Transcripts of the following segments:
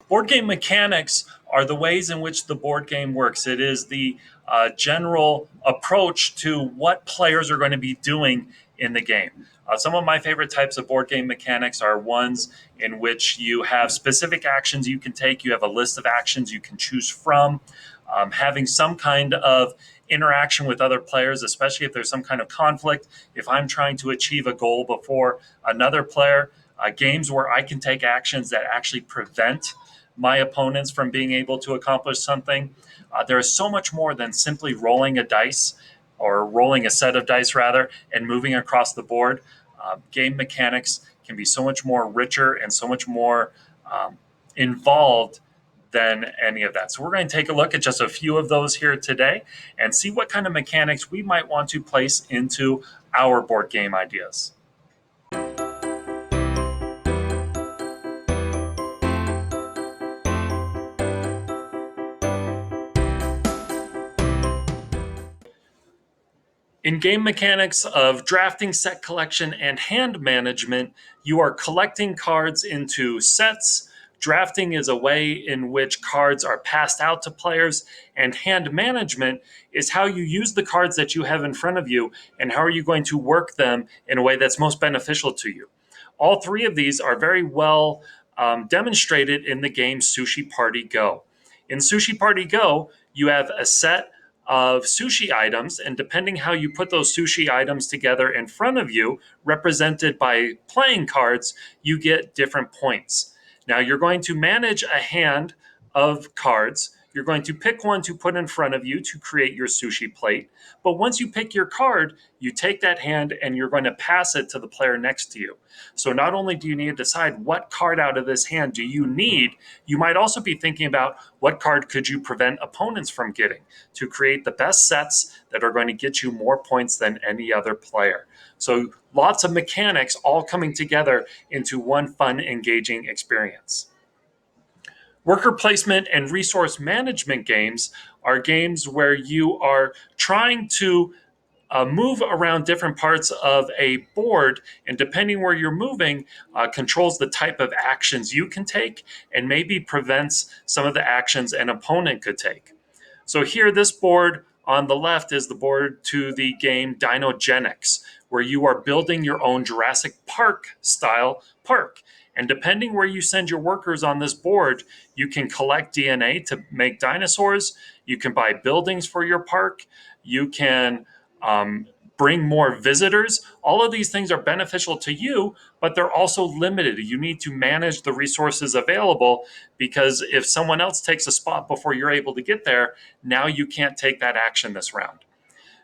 Board game mechanics are the ways in which the board game works. It is the general approach to what players are going to be doing in the game. Some of my favorite types of board game mechanics are ones in which you have specific actions you can take. You have a list of actions you can choose from. Having some kind of interaction with other players, especially if there's some kind of conflict. If I'm trying to achieve a goal before another player, games where I can take actions that actually prevent my opponents from being able to accomplish something. There is so much more than simply rolling a dice or rolling a set of dice rather and moving across the board. Game mechanics can be so much more richer and so much more involved than any of that. So we're going to take a look at just a few of those here today and see what kind of mechanics we might want to place into our board game ideas. In game mechanics of drafting, set collection, and hand management, you are collecting cards into sets. Drafting is a way in which cards are passed out to players, and hand management is how you use the cards that you have in front of you and how are you going to work them in a way that's most beneficial to you. All three of these are very well demonstrated in the game Sushi Party Go. In Sushi Party Go, you have a set of sushi items, and depending how you put those sushi items together in front of you, represented by playing cards, you get different points. Now you're going to manage a hand of cards. You're going to pick one to put in front of you to create your sushi plate. But once you pick your card, you take that hand and you're going to pass it to the player next to you. So not only do you need to decide what card out of this hand do you need, you might also be thinking about what card could you prevent opponents from getting to create the best sets that are going to get you more points than any other player. So lots of mechanics all coming together into one fun, engaging experience. Worker placement and resource management games are games where you are trying to move around different parts of a board, and depending where you're moving, controls the type of actions you can take and maybe prevents some of the actions an opponent could take. So here, this board on the left is the board to the game Dinogenics, where you are building your own Jurassic Park style park. And depending where you send your workers on this board, you can collect DNA to make dinosaurs. You can buy buildings for your park. You can bring more visitors. All of these things are beneficial to you, but they're also limited. You need to manage the resources available because if someone else takes a spot before you're able to get there, now you can't take that action this round.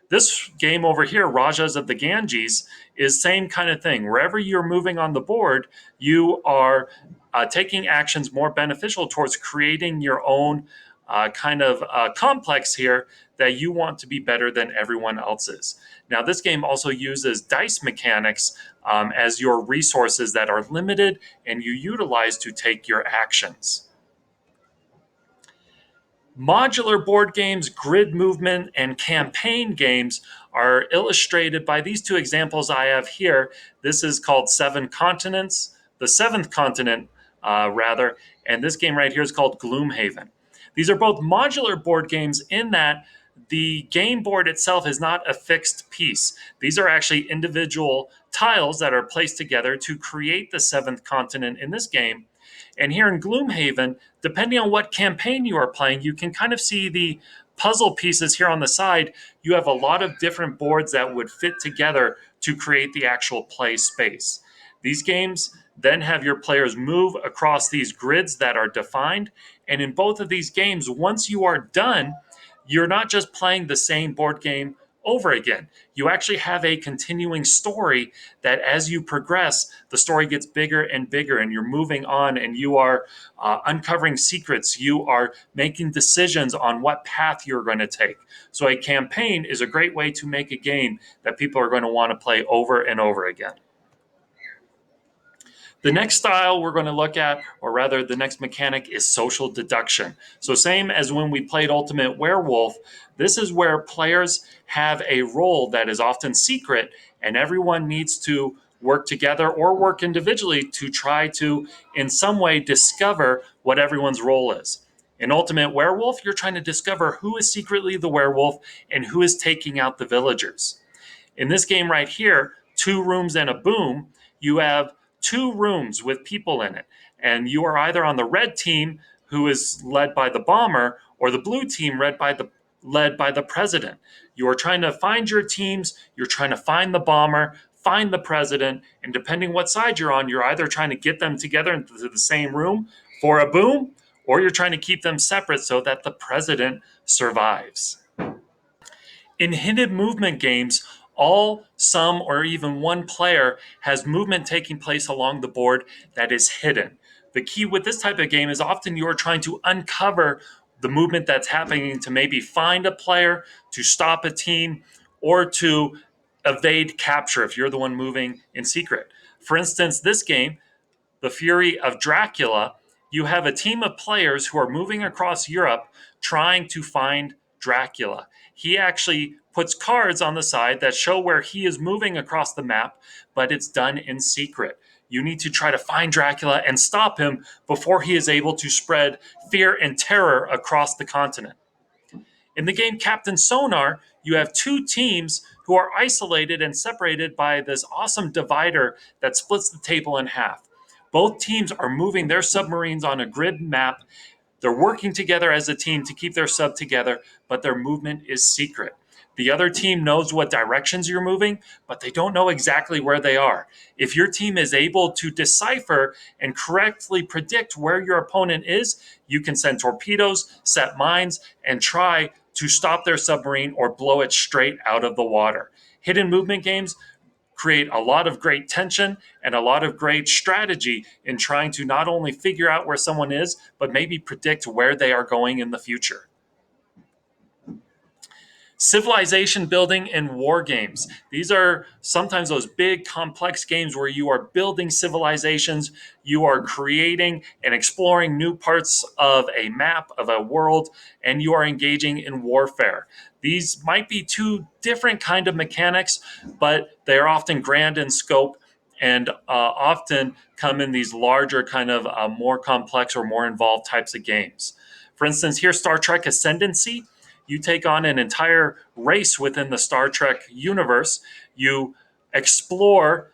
This game over here, Rajas of the Ganges, is same kind of thing. Wherever you're moving on the board, you are taking actions more beneficial towards creating your own kind of complex here that you want to be better than everyone else's. Now, this game also uses dice mechanics as your resources that are limited and you utilize to take your actions. Modular board games, grid movement, and campaign games are illustrated by these two examples I have here. This is called Seven Continents, the seventh continent, rather, and this game right here is called Gloomhaven. These are both modular board games in that the game board itself is not a fixed piece. These are actually individual tiles that are placed together to create the seventh continent in this game. And here in Gloomhaven, depending on what campaign you are playing, you can kind of see the puzzle pieces here on the side. You have a lot of different boards that would fit together to create the actual play space. These games then have your players move across these grids that are defined. And in both of these games, once you are done, you're not just playing the same board game over again. You actually have a continuing story that as you progress, the story gets bigger and bigger, and you're moving on and you are uncovering secrets. You are making decisions on what path you're going to take. So a campaign is a great way to make a game that people are going to want to play over and over again. The next style we're going to look at, or rather the next mechanic, is social deduction. So same as when we played Ultimate Werewolf, this is where players have a role that is often secret and everyone needs to work together or work individually to try to, in some way, discover what everyone's role is. In Ultimate Werewolf, you're trying to discover who is secretly the werewolf and who is taking out the villagers. In this game right here, two rooms and a boom, you have two rooms with people in it. And you are either on the red team, who is led by the bomber, or the blue team led by the president. You are trying to find your teams, you're trying to find the bomber, find the president, and depending what side you're on, you're either trying to get them together into the same room for a boom, or you're trying to keep them separate so that the president survives. In hidden movement games, all, some, or even one player has movement taking place along the board that is hidden. The key with this type of game is often you are trying to uncover the movement that's happening to maybe find a player, to stop a team, or to evade capture if you're the one moving in secret. For instance, this game, The Fury of Dracula, you have a team of players who are moving across Europe trying to find Dracula. He actually puts cards on the side that show where he is moving across the map, but it's done in secret. You need to try to find Dracula and stop him before he is able to spread fear and terror across the continent. In the game Captain Sonar, you have two teams who are isolated and separated by this awesome divider that splits the table in half. Both teams are moving their submarines on a grid map. They're working together as a team to keep their sub together, but their movement is secret. The other team knows what directions you're moving, but they don't know exactly where they are. If your team is able to decipher and correctly predict where your opponent is, you can send torpedoes, set mines, and try to stop their submarine or blow it straight out of the water. Hidden movement games create a lot of great tension and a lot of great strategy in trying to not only figure out where someone is, but maybe predict where they are going in the future. Civilization building and war games. These are sometimes those big, complex games where you are building civilizations, you are creating and exploring new parts of a map, of a world, and you are engaging in warfare. These might be two different kind of mechanics, but they are often grand in scope and often come in these larger kind of more complex or more involved types of games. For instance, here Star Trek Ascendancy, you take on an entire race within the Star Trek universe. You explore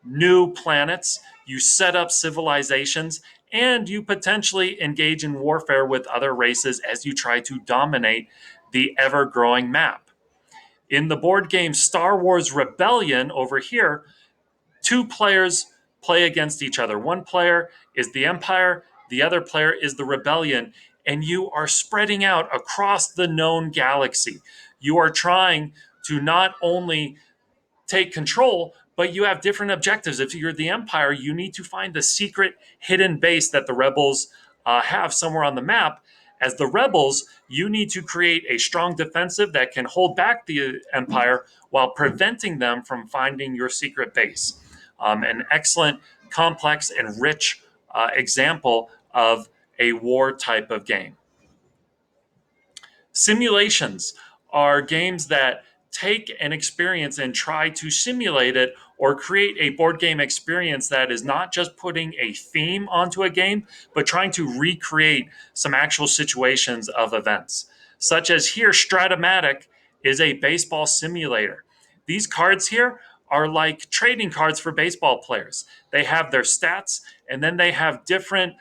new planets, you set up civilizations, and you potentially engage in warfare with other races as you try to dominate the ever growing map. In the board game Star Wars Rebellion over here, two players play against each other. One player is the Empire, the other player is the Rebellion, and you are spreading out across the known galaxy. You are trying to not only take control, but you have different objectives. If you're the Empire, you need to find the secret hidden base that the rebels have somewhere on the map. As the rebels, you need to create a strong defensive that can hold back the Empire while preventing them from finding your secret base. An excellent, complex, and rich example of a war type of game. Simulations are games that take an experience and try to simulate it or create a board game experience that is not just putting a theme onto a game, but trying to recreate some actual situations of events. Such as here, Stratomatic is a baseball simulator. These cards here are like trading cards for baseball players. They have their stats and then they have different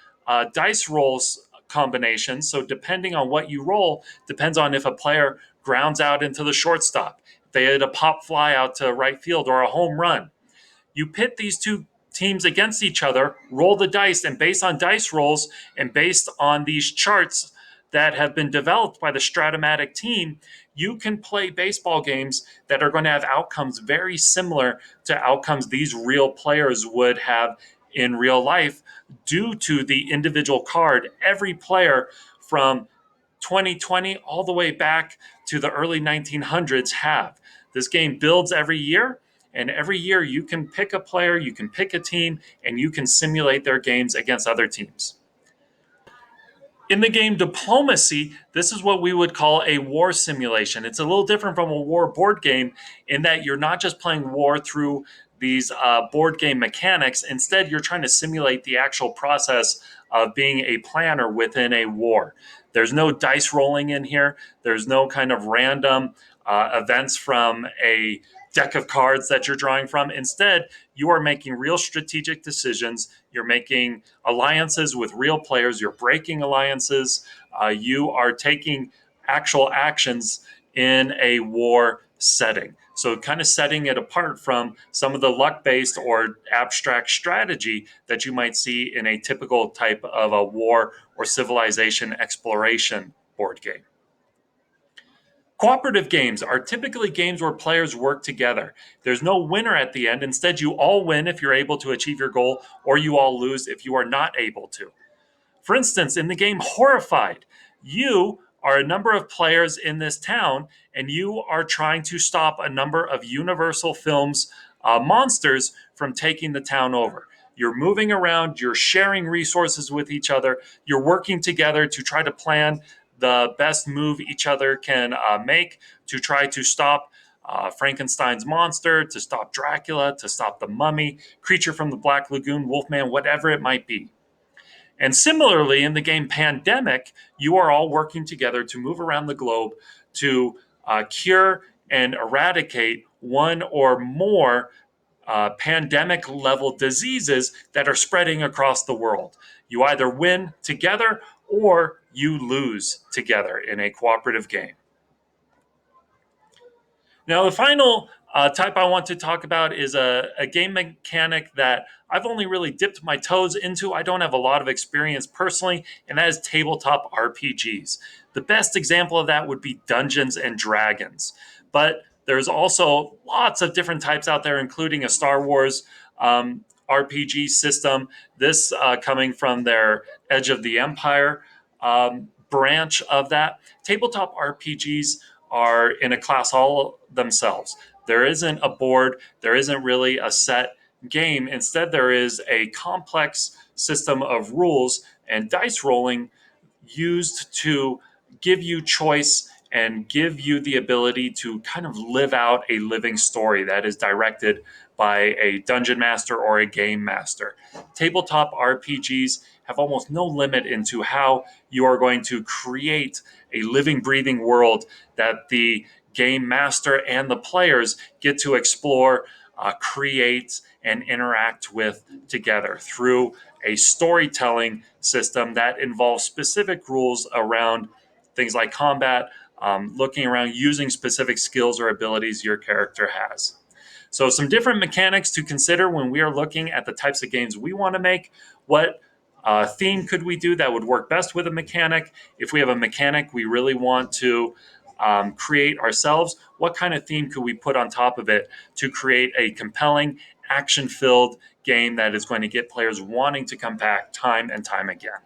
dice rolls combinations. So depending on what you roll, depends on if a player grounds out into the shortstop, if they had a pop fly out to right field or a home run. You pit these two teams against each other, roll the dice, and based on dice rolls and based on these charts that have been developed by the Stratomatic team, you can play baseball games that are going to have outcomes very similar to outcomes these real players would have in real life due to the individual card. Every player from 2020 all the way back to the early 1900s have. This game builds every year, and every year you can pick a player, you can pick a team, and you can simulate their games against other teams. In the game Diplomacy, this is what we would call a war simulation. It's a little different from a war board game in that you're not just playing war through these board game mechanics. Instead, you're trying to simulate the actual process of being a planner within a war. There's no dice rolling in here, there's no kind of random events from a deck of cards that you're drawing from. Instead, you are making real strategic decisions. You're making alliances with real players. You're breaking alliances. You are taking actual actions in a war setting. So, kind of setting it apart from some of the luck based or abstract strategy that you might see in a typical type of a war or civilization exploration board game. Cooperative games are typically games where players work together. There's no winner at the end. Instead, you all win if you're able to achieve your goal, or you all lose if you are not able to. For instance, in the game Horrified, you are a number of players in this town, and you are trying to stop a number of Universal Films monsters from taking the town over. You're moving around, you're sharing resources with each other, you're working together to try to plan the best move each other can make to try to stop Frankenstein's monster, to stop Dracula, to stop the mummy, creature from the Black Lagoon, Wolfman, whatever it might be. And similarly, in the game Pandemic, you are all working together to move around the globe to cure and eradicate one or more pandemic level diseases that are spreading across the world. You either win together or you lose together in a cooperative game. Now, the final type I want to talk about is a game mechanic that I've only really dipped my toes into. I don't have a lot of experience personally, and that is tabletop RPGs. The best example of that would be Dungeons and Dragons. But there's also lots of different types out there, including a Star Wars RPG system. This coming from their Edge of the Empire branch of that. Tabletop RPGs are in a class all themselves. There isn't a board, there isn't really a set game. Instead, there is a complex system of rules and dice rolling used to give you choice and give you the ability to kind of live out a living story that is directed by a dungeon master or a game master. Tabletop RPGs have almost no limit into how you are going to create a living, breathing world that the game master and the players get to explore, create, and interact with together through a storytelling system that involves specific rules around things like combat, looking around, using specific skills or abilities your character has. So, some different mechanics to consider when we are looking at the types of games we want to make. What theme could we do that would work best with a mechanic? If we have a mechanic we really want to create ourselves, what kind of theme could we put on top of it to create a compelling, action filled game that is going to get players wanting to come back time and time again?